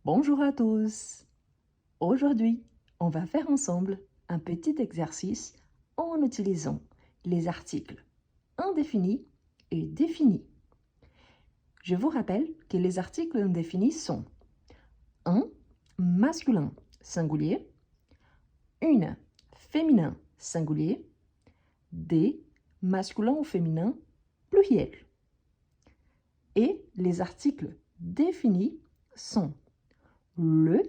Bonjour à tous. Aujourd'hui, on va faire ensemble un petit exercice en utilisant les articles indéfinis et définis. Je vous rappelle que les articles indéfinis sont un masculin singulier, une féminin singulier, des masculin ou féminin pluriel. Et les articles définis sont le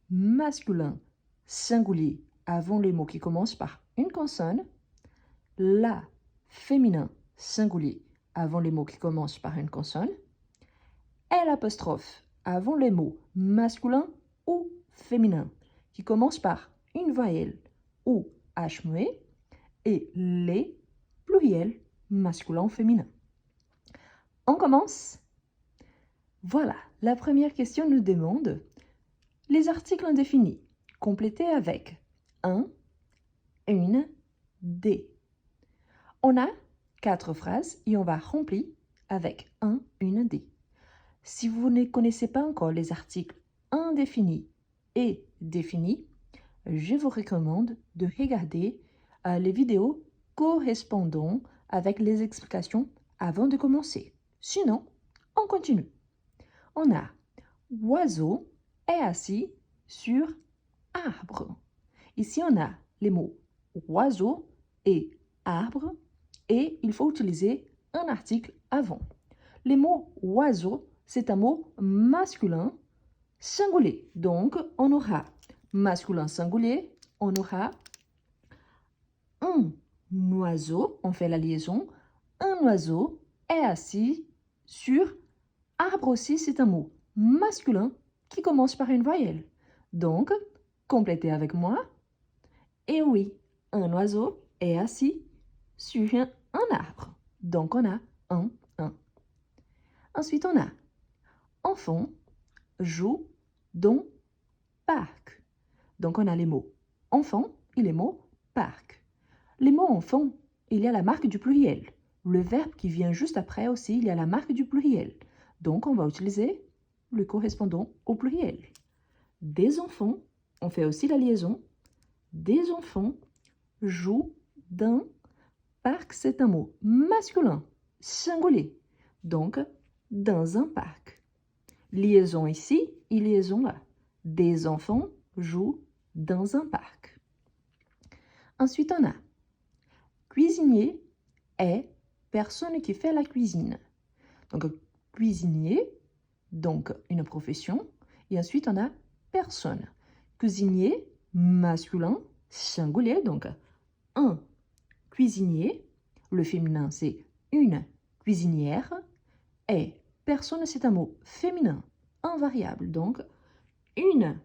masculin singulier avant les mots qui commencent par une consonne, la féminin singulier avant les mots qui commencent par une consonne, l'apostrophe avant les mots masculin ou féminin qui commencent par une voyelle ou H muet, et les pluriels masculin ou féminin. On commence. Voilà, la première question nous demande les articles indéfinis, complétés avec un, une, des. On a 4 phrases et on va remplir avec un, une, des. Si vous ne connaissez pas encore les articles indéfinis et définis, je vous recommande de regarder les vidéos correspondant avec les explications avant de commencer. Sinon, on continue. On a oiseau est assis sur arbre. Ici, on a les mots oiseau et arbre et il faut utiliser un article avant. Le mot oiseau, c'est un mot masculin singulier. Donc, on aura masculin singulier, on aura un oiseau, on fait la liaison, un oiseau est assis sur arbre aussi, c'est un mot masculin qui commence par une voyelle. Donc, complétez avec moi. Et oui, un oiseau est assis sur un arbre. Donc, on a un. Ensuite, on a enfant joue dans parc. Donc, on a les mots enfant et les mots parc. Les mots enfant, il y a la marque du pluriel. Le verbe qui vient juste après aussi, il y a la marque du pluriel. Donc, on va utiliser le correspondant au pluriel. Des enfants, on fait aussi la liaison. Des enfants jouent dans parc, c'est un mot masculin, singulier. Donc, dans un parc. Liaison ici et liaison là. Des enfants jouent dans un parc. Ensuite, on a cuisinier est personne qui fait la cuisine. Donc, cuisinier, donc une profession. Et ensuite, on a personne. Cuisinier, masculin, singulier, donc un cuisinier. Le féminin, c'est une cuisinière. Et personne, c'est un mot féminin, invariable. Donc, une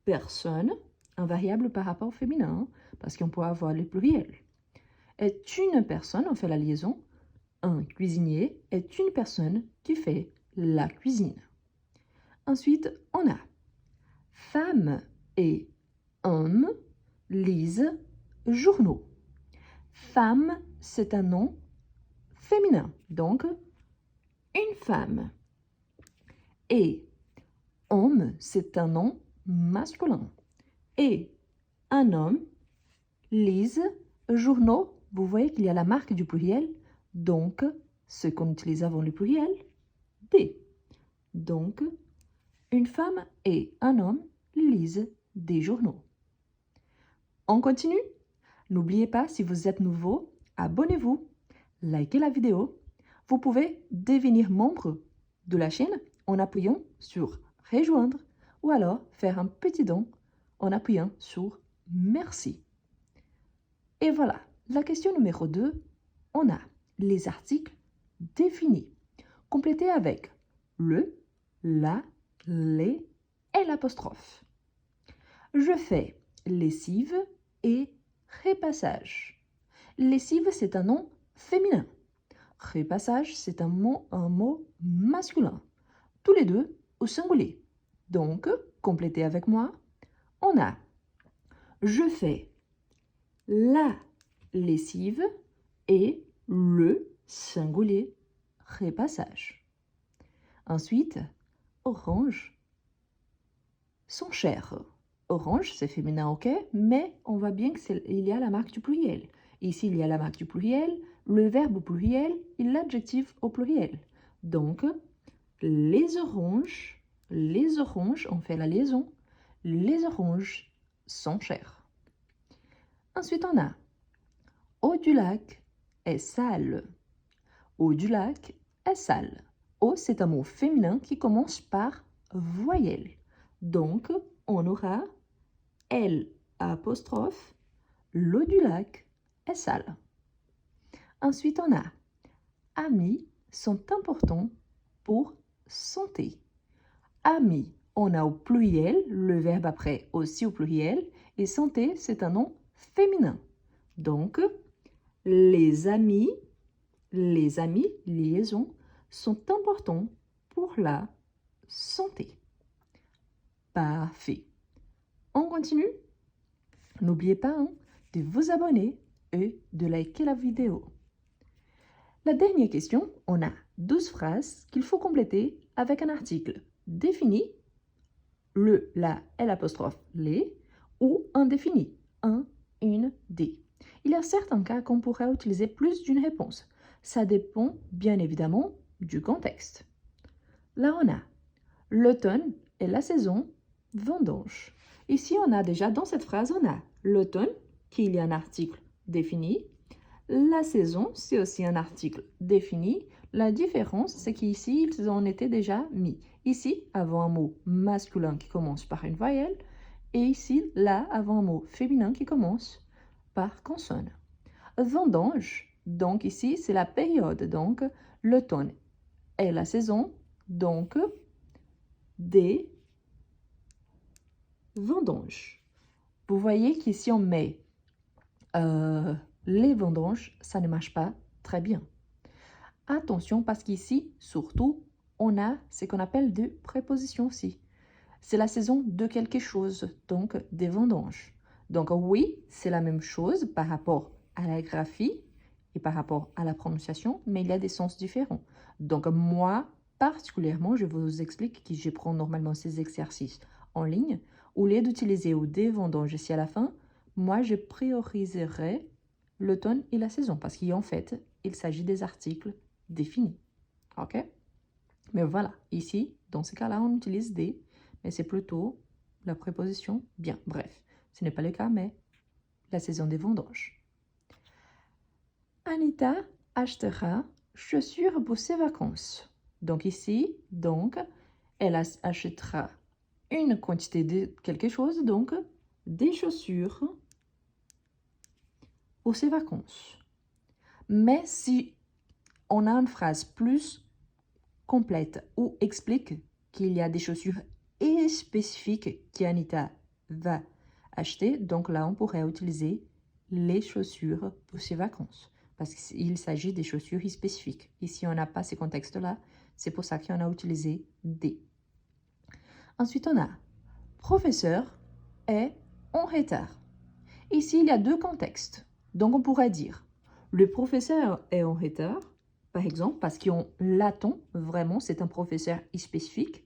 personne, invariable par rapport au féminin, parce qu'on peut avoir le pluriel. Est une personne, on fait la liaison. Un cuisinier est une personne qui fait la cuisine. Ensuite, on a femme et homme lisent journaux. Femme, c'est un nom féminin, donc une femme. Et homme, c'est un nom masculin. Et un homme lise journaux. Vous voyez qu'il y a la marque du pluriel, donc ce qu'on utilise avant le pluriel, des. Donc, une femme et un homme lisent des journaux. On continue? N'oubliez pas, si vous êtes nouveau, abonnez-vous, likez la vidéo. Vous pouvez devenir membre de la chaîne en appuyant sur rejoindre ou alors faire un petit don en appuyant sur merci. Et voilà, la question numéro 2, on a les articles définis, complétés avec le, la, les et l'apostrophe. Je fais lessive et repassage. Lessive, c'est un nom féminin. Repassage, c'est un mot masculin. Tous les deux au singulier. Donc, complétez avec moi. On a je fais la lessive et le singulier repassage. Ensuite, orange, sont chers. Orange, c'est féminin, ok, mais on voit bien qu'il y a la marque du pluriel. Ici, il y a la marque du pluriel, le verbe au pluriel et l'adjectif au pluriel. Donc, les oranges, on fait la liaison, les oranges sont chères. Ensuite, on a eau du lac est sale. Eau du lac est sale. Eau, c'est un mot féminin qui commence par voyelle. Donc, on aura L apostrophe, l'eau du lac est sale. Ensuite, on a amis sont importants pour santé. Amis, on a au pluriel, le verbe après aussi au pluriel, et santé, c'est un nom féminin. Donc, les amis, liaison, sont importants pour la santé. Parfait. On continue? N'oubliez pas de vous abonner et de liker la vidéo. La dernière question, on a 12 phrases qu'il faut compléter avec un article défini, le, la, l'apostrophe, les, ou indéfini, un, une, des. Il y a certains cas qu'on pourrait utiliser plus d'une réponse. Ça dépend bien évidemment du contexte. Là, on a l'automne est la saison vendange. Ici, on a déjà dans cette phrase, on a l'automne, qui il y a un article défini. La saison, c'est aussi un article défini. La différence, c'est qu'ici, ils en étaient déjà mis. Ici, avant un mot masculin qui commence par une voyelle, et ici, là, avant un mot féminin qui commence par consonne. Vendange, donc ici, c'est la période, donc l'automne est la saison, donc des vendanges. Vous voyez qu'ici, on met les vendanges, ça ne marche pas très bien. Attention, parce qu'ici, surtout, on a ce qu'on appelle des prépositions aussi. C'est la saison de quelque chose, donc des vendanges. Donc oui, c'est la même chose par rapport à la graphie et par rapport à la prononciation, mais il y a des sens différents. Donc moi, particulièrement, je vous explique que je prends normalement ces exercices en ligne. Au lieu d'utiliser ou des vendanges ici à la fin, moi, je prioriserai l'automne et la saison parce qu'en fait, il s'agit des articles définis. OK? Mais voilà, ici, dans ce cas-là, on utilise des, mais c'est plutôt la préposition bien. Bref, ce n'est pas le cas, mais la saison des vendanges. Anita achètera chaussures pour ses vacances. Donc ici, elle achètera une quantité de quelque chose, donc des chaussures pour ses vacances. Mais si on a une phrase plus complète ou explique qu'il y a des chaussures spécifiques qu'Anita va acheter, donc là, on pourrait utiliser les chaussures pour ses vacances parce qu'il s'agit des chaussures spécifiques. Ici, on n'a pas ces contextes-là, c'est pour ça qu'on a utilisé des. Ensuite, on a professeur est en retard. Ici, il y a deux contextes. Donc, on pourrait dire le professeur est en retard, par exemple, parce qu'on l'attend vraiment, c'est un professeur spécifique.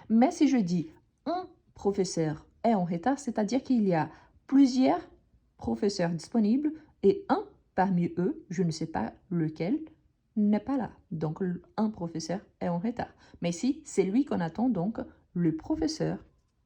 Mais si je dis un professeur est en retard, c'est-à-dire qu'il y a plusieurs professeurs disponibles et un parmi eux, je ne sais pas lequel, n'est pas là. Donc, un professeur est en retard. Mais si c'est lui qu'on attend, donc le professeur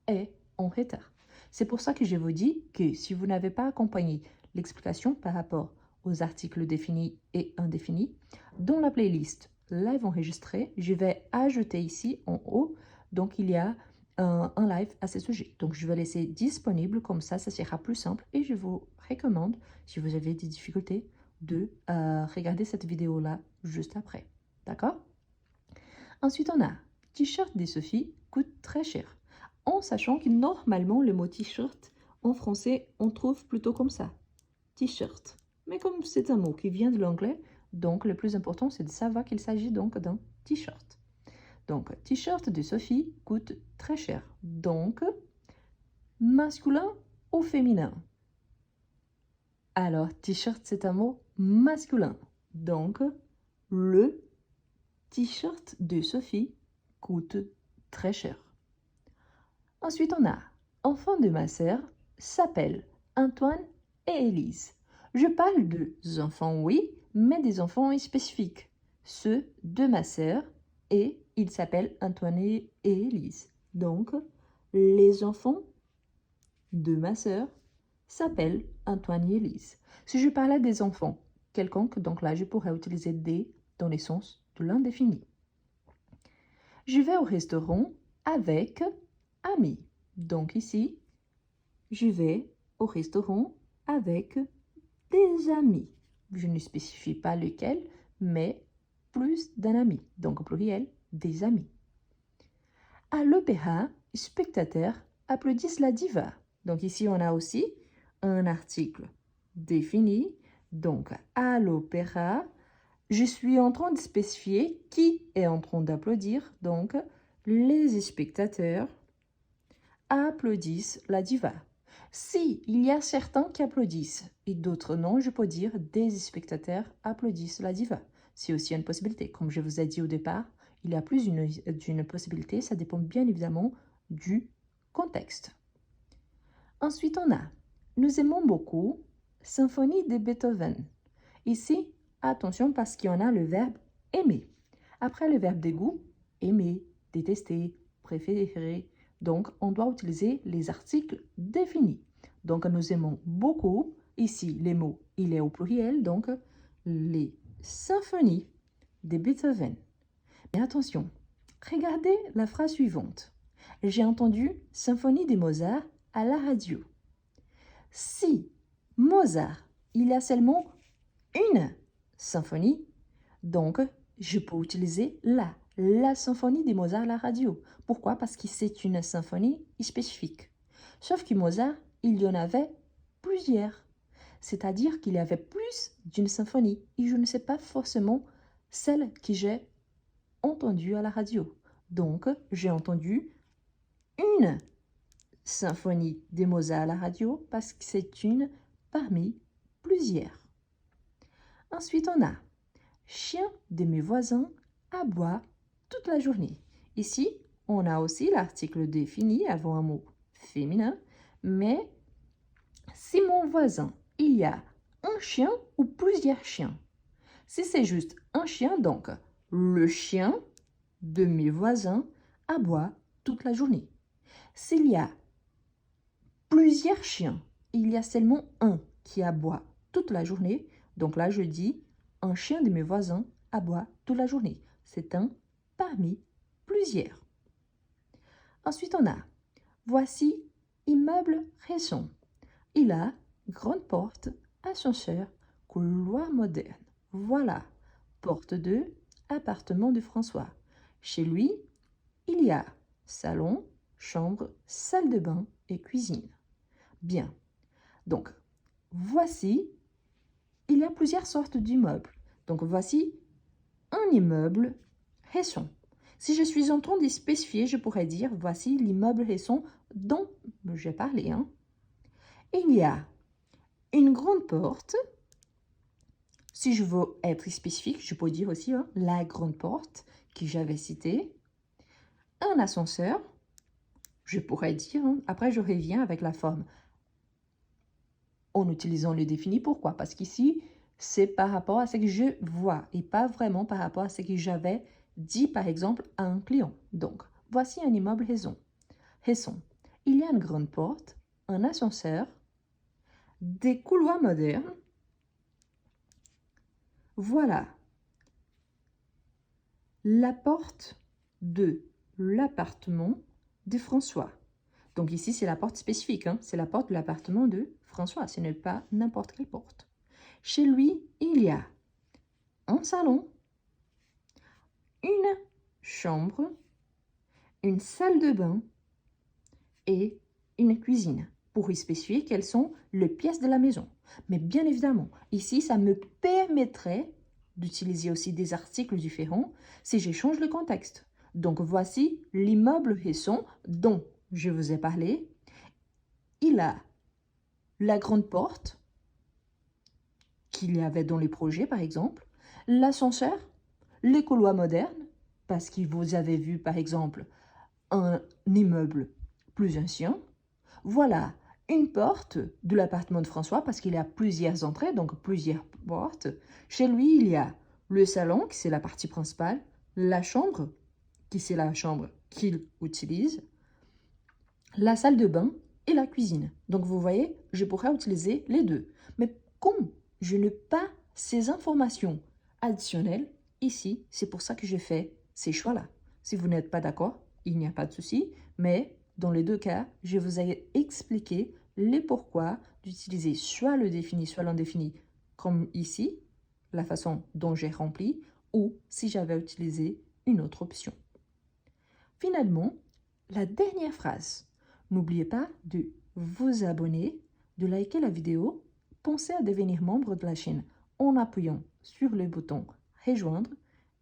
est en retard. C'est pour ça que je vous dis que si vous n'avez pas accompagné l'explication par rapport aux articles définis et indéfinis, dans la playlist live enregistré, je vais ajouter ici en haut, donc il y a un live à ce sujet. Donc je vais laisser disponible, comme ça sera plus simple et je vous recommande, si vous avez des difficultés, de regarder cette vidéo-là juste après. D'accord? Ensuite, on a t-shirt de Sophie coûte très cher. En sachant que normalement, le mot t-shirt, en français, on trouve plutôt comme ça. T-shirt. Mais comme c'est un mot qui vient de l'anglais, donc le plus important, c'est de savoir qu'il s'agit donc d'un t-shirt. Donc, t-shirt de Sophie coûte très cher. Donc, masculin ou féminin? Alors, t-shirt, c'est un mot masculin. Donc, le t-shirt de Sophie coûte très cher. Ensuite, on a enfants de ma sœur s'appellent Antoine et Élise. Je parle de enfants, oui, mais des enfants spécifiques. Ceux de ma sœur et ils s'appellent Antoine et Élise. Donc, les enfants de ma sœur s'appellent Antoine et Élise. Si je parlais des enfants quelconques, donc là, je pourrais utiliser des dans le sens de l'indéfini. Je vais au restaurant avec amis. Donc ici, je vais au restaurant avec des amis. Je ne spécifie pas lequel, mais plus d'un ami. Donc au pluriel, des amis. À l'opéra, spectateurs applaudissent la diva. Donc ici, on a aussi un article défini. Donc à l'opéra, je suis en train de spécifier qui est en train d'applaudir. Donc les spectateurs applaudissent la diva. Si il y a certains qui applaudissent et d'autres non, je peux dire des spectateurs applaudissent la diva. C'est aussi une possibilité. Comme je vous ai dit au départ, il y a plus d'une possibilité. Ça dépend bien évidemment du contexte. Ensuite, on a « Nous aimons beaucoup Symphonie de Beethoven ». Ici, attention parce qu'il y en a le verbe « aimer ». Après le verbe de goût, aimer, détester, préférer. Donc, on doit utiliser les articles définis. Donc, nous aimons beaucoup. Ici, les mots, il est au pluriel. Donc, les symphonies de Beethoven. Mais attention, regardez la phrase suivante. J'ai entendu Symphonie de Mozart à la radio. Si Mozart, il y a seulement une symphonie, donc je peux utiliser la symphonie de Mozart à la radio. Pourquoi? Parce que c'est une symphonie spécifique. Sauf que Mozart, il y en avait plusieurs. C'est-à-dire qu'il y avait plus d'une symphonie. Et je ne sais pas forcément celle que j'ai entendue à la radio. Donc, j'ai entendu une symphonie de Mozart à la radio parce que c'est une parmi plusieurs. Ensuite, on a chien de mes voisins aboie toute la journée. Ici, on a aussi l'article défini avant un mot féminin, mais si mon voisin, il y a un chien ou plusieurs chiens. Si c'est juste un chien, donc le chien de mes voisins aboie toute la journée. S'il y a plusieurs chiens, il y a seulement un qui aboie toute la journée, donc là je dis un chien de mes voisins aboie toute la journée. C'est un parmi plusieurs. Ensuite, on a voici immeuble récent. Il a grande porte, ascenseur, couloir moderne. Voilà, porte 2, appartement de François. Chez lui, il y a salon, chambre, salle de bain et cuisine. Bien, donc voici, il y a plusieurs sortes d'immeubles. Donc voici un immeuble récent. Si je suis en train de spécifier, je pourrais dire voici l'immeuble récent dont j'ai parlé. Il y a une grande porte. Si je veux être spécifique, je peux dire aussi la grande porte que j'avais citée. Un ascenseur, je pourrais dire. Après, je reviens avec la forme en utilisant le défini. Pourquoi? Parce qu'ici, c'est par rapport à ce que je vois et pas vraiment par rapport à ce que j'avais dit, par exemple, à un client. Donc, voici un immeuble récent. Il y a une grande porte, un ascenseur, des couloirs modernes. Voilà la porte de l'appartement de François. Donc ici, c'est la porte spécifique. C'est la porte de l'appartement de François. Ce n'est pas n'importe quelle porte. Chez lui, il y a un salon, une chambre, une salle de bain et une cuisine pour y spécifier quelles sont les pièces de la maison. Mais bien évidemment, ici, ça me permettrait d'utiliser aussi des articles différents si j'échange le contexte. Donc voici l'immeuble récent dont je vous ai parlé. Il a la grande porte qu'il y avait dans les projets, par exemple, l'ascenseur, les couloirs modernes, parce que vous avez vu, par exemple, un immeuble plus ancien. Voilà une porte de l'appartement de François parce qu'il y a plusieurs entrées, donc plusieurs portes. Chez lui, il y a le salon, qui c'est la partie principale, la chambre, qui c'est la chambre qu'il utilise, la salle de bain et la cuisine. Donc vous voyez, je pourrais utiliser les deux. Mais comme je n'ai pas ces informations additionnelles ici, c'est pour ça que j'ai fait ces choix-là. Si vous n'êtes pas d'accord, il n'y a pas de souci, mais dans les deux cas, je vous ai expliqué les pourquoi d'utiliser soit le défini, soit l'indéfini, comme ici, la façon dont j'ai rempli, ou si j'avais utilisé une autre option. Finalement, la dernière phrase. N'oubliez pas de vous abonner, de liker la vidéo. Pensez à devenir membre de la chaîne en appuyant sur le bouton « Rejoindre »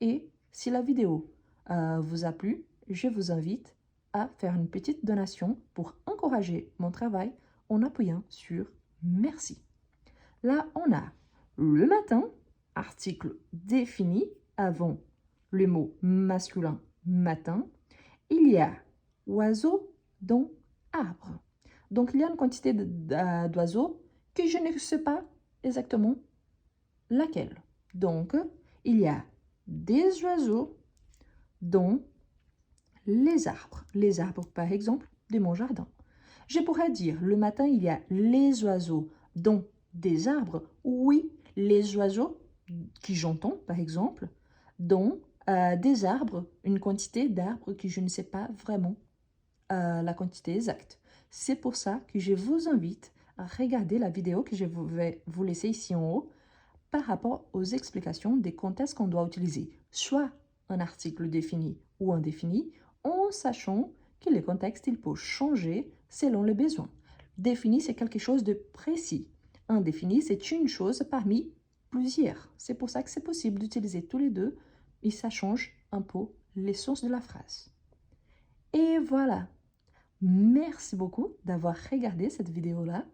et si la vidéo vous a plu, je vous invite à faire une petite donation pour encourager mon travail en appuyant sur « Merci ». Là, on a le matin, article défini avant le mot masculin matin. Il y a oiseau dans arbre. Donc, il y a une quantité d'oiseaux que je ne sais pas exactement laquelle. Donc, il y a des oiseaux dans les arbres. Les arbres, par exemple, de mon jardin. Je pourrais dire, le matin, il y a les oiseaux dans des arbres. Oui, les oiseaux qui j'entends, par exemple, dans des arbres, une quantité d'arbres que je ne sais pas vraiment la quantité exacte. C'est pour ça que je vous invite à regarder la vidéo que je vais vous laisser ici en haut par rapport aux explications des quand est-ce qu'on doit utiliser soit un article défini ou indéfini en sachant que le contexte il peut changer selon les besoins. Défini, c'est quelque chose de précis. Indéfini, c'est une chose parmi plusieurs. C'est pour ça que c'est possible d'utiliser tous les deux et ça change un peu l'essence de la phrase. Et voilà. Merci beaucoup d'avoir regardé cette vidéo-là.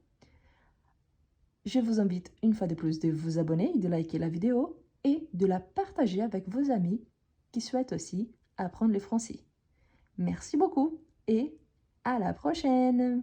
Je vous invite une fois de plus de vous abonner, de liker la vidéo et de la partager avec vos amis qui souhaitent aussi apprendre le français. Merci beaucoup et à la prochaine!